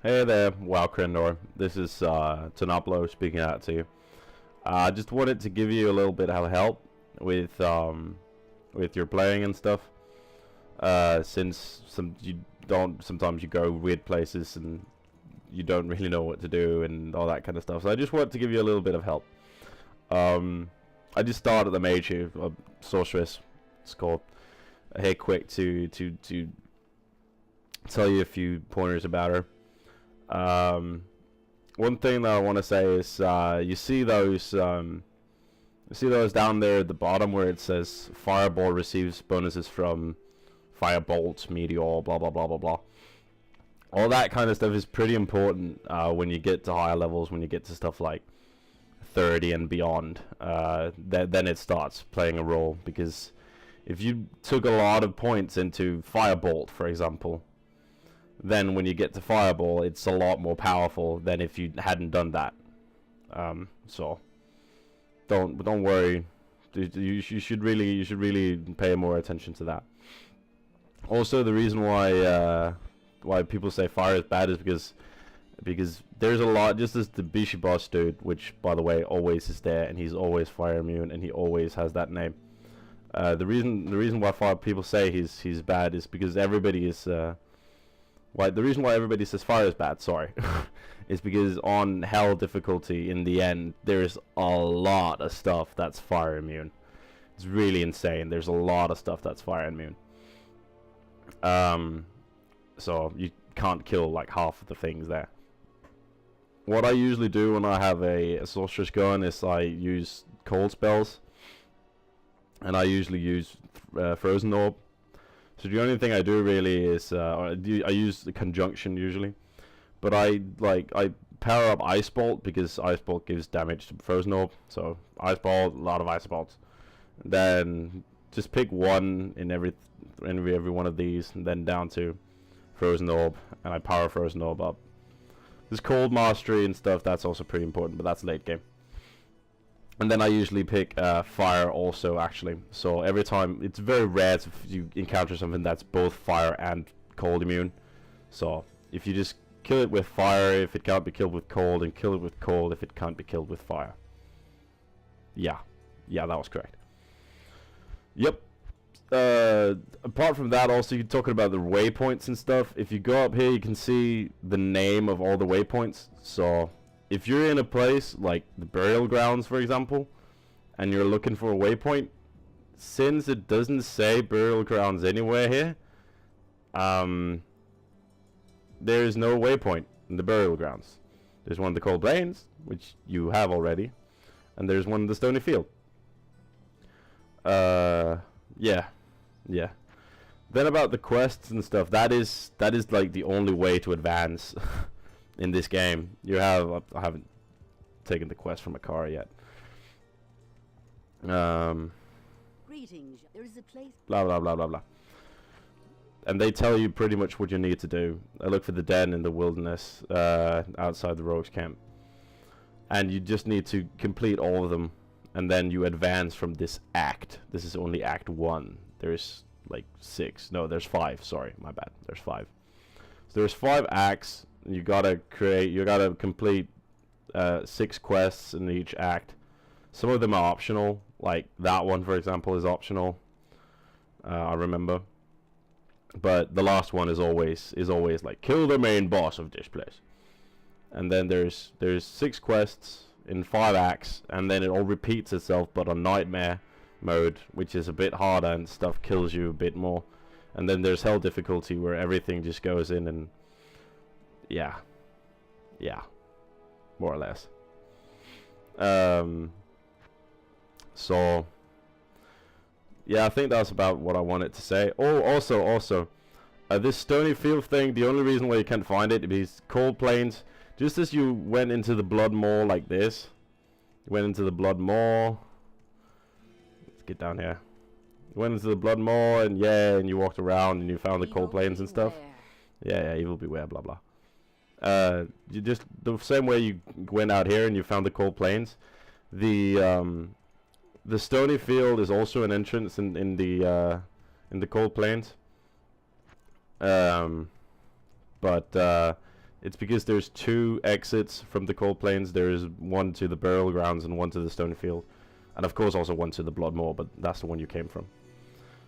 Hey there, WoWcrendor. This is Tanoplo speaking out to you. I just wanted to give you a little bit of help with your playing and stuff. Since sometimes you go weird places and you don't really know what to do and all that kind of stuff. So I just wanted to give you a little bit of help. I just started the mage here, sorceress. It's called. Hey, quick to tell you a few pointers about her. One thing that I want to say is you see those down there at the bottom where it says Fireball receives bonuses from Firebolt, Meteor, blah blah blah blah blah. All that kind of stuff is pretty important when you get to higher levels, when you get to stuff like 30 and beyond. Then it starts playing a role, because if you took a lot of points into Firebolt, for example, then when you get to Fireball, it's a lot more powerful than if you hadn't done that. So don't worry. You should really pay more attention to that. Also, the reason why people say fire is bad is because there's a lot. Just as the Bishi boss dude, which by the way always is there, and he's always fire immune, and he always has that name. The reason why fire people say he's bad is because everybody is. The reason why everybody says fire is bad, sorry, is because on hell difficulty, in the end, there's a lot of stuff that's fire immune. It's really insane. There's a lot of stuff that's fire immune. So you can't kill like half of the things there. What I usually do when I have a sorceress gun is I use cold spells, and I usually use frozen orb. So the only thing I do really is I use the conjunction usually, but I power up Ice Bolt, because Ice Bolt gives damage to Frozen Orb. So Ice Bolt, a lot of Ice Bolts. Then just pick one in every one of these, and then down to Frozen Orb, and I power Frozen Orb up. There's Cold Mastery and stuff, that's also pretty important, but that's late game. And then I usually pick fire also, actually. So every time, it's very rare if you encounter something that's both fire and cold immune. So if you just kill it with fire if it can't be killed with cold, and kill it with cold if it can't be killed with fire. Yeah, that was correct. Yep. Apart from that, also, you're talking about the waypoints and stuff. If you go up here, you can see the name of all the waypoints. So if you're in a place like the burial grounds, for example, and you're looking for a waypoint, since it doesn't say burial grounds anywhere here, there's no waypoint in the burial grounds. There's one in the Cold Plains, which you have already, and there's one in the Stony Field. Yeah. Then about the quests and stuff, that is like the only way to advance in this game. I haven't taken the quest from Akara yet. Greetings. There is a place. Blah blah blah blah blah. And they tell you pretty much what you need to do. I look for the den in the wilderness outside the rogues camp, and you just need to complete all of them, and then you advance from this act. This is only Act 1. There's like 6. No, there's 5. Sorry, my bad. There's 5. So there's 5 acts. You gotta complete 6 quests in each act. Some of them are optional, like that one, for example, is optional. I remember, but the last one is always like kill the main boss of this place. And then there's 6 quests in 5 acts, and then it all repeats itself, but on nightmare mode, which is a bit harder and stuff kills you a bit more. And then there's hell difficulty, where everything just goes in and yeah, more or less. So yeah, I think that's about what I wanted to say. Oh, also, this Stony Field thing, the only reason why you can't find it is Cold Plains. Just as you went into the Blood Maw like this, you went into the Blood Maw. Let's get down here. You went into the Blood Maw, and you walked around and you found the Cold Plains and stuff. Yeah, evil beware, blah blah. You just the same way you went out here and you found the Cold Plains. The Stony Field is also an entrance in the Cold Plains. But It's because there's 2 exits from the cold plains. There is one to the burial grounds and one to the stone field, and of course also one to the Bloodmoor, but that's the one you came from.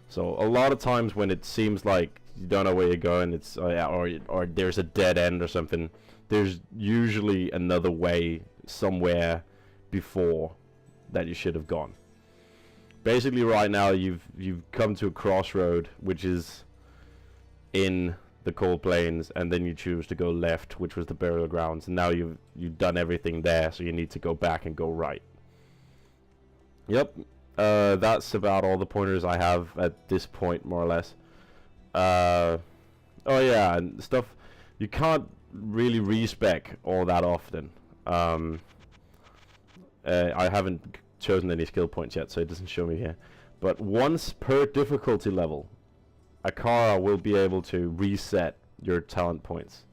So a lot of times when it seems like you don't know where you're going, it's or there's a dead end or something, there's usually another way somewhere before that you should have gone. Basically right now you've come to a crossroad which is in the cold plains, and then you choose to go left, which was the burial grounds, and now you've done everything there, so you need to go back and go right. Yep. That's about all the pointers I have at this point, more or less. Oh yeah, and stuff you can't really respec all that often. I haven't chosen any skill points yet, so it doesn't show me here. But once per difficulty level, Akara will be able to reset your talent points.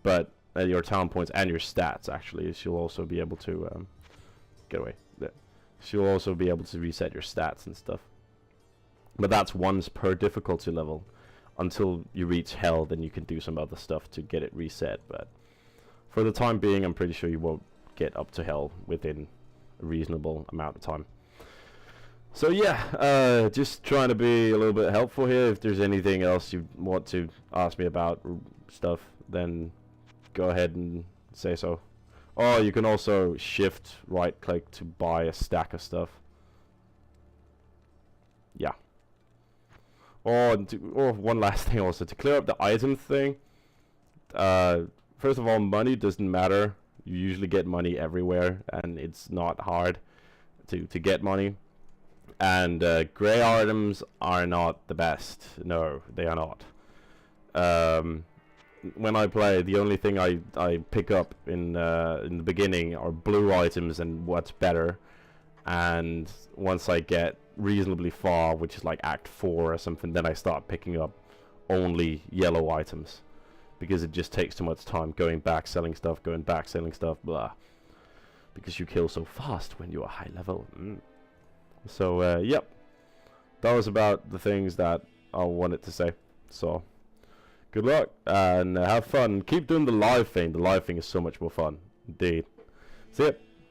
But your talent points and your stats, actually. She'll also be able to get away. She'll also be able to reset your stats and stuff. But that's once per difficulty level. Until you reach hell, then you can do some other stuff to get it reset. But for the time being, I'm pretty sure you won't get up to hell within a reasonable amount of time. So yeah, just trying to be a little bit helpful here. If there's anything else you want to ask me about stuff, then go ahead and say so. Oh, you can also shift right click to buy a stack of stuff. Yeah. Oh, one last thing also, to clear up the item thing. First of all, money doesn't matter. You usually get money everywhere, and it's not hard to get money. And grey items are not the best. No, they are not. When I play, the only thing I pick up in the beginning are blue items and what's better. And once I get reasonably far, which is like Act 4 or something, then I start picking up only yellow items. Because it just takes too much time going back, selling stuff, going back, selling stuff, blah. Because you kill so fast when you're high level. So, yep. That was about the things that I wanted to say. So, good luck and have fun. Keep doing the live thing. The live thing is so much more fun. Indeed. See ya.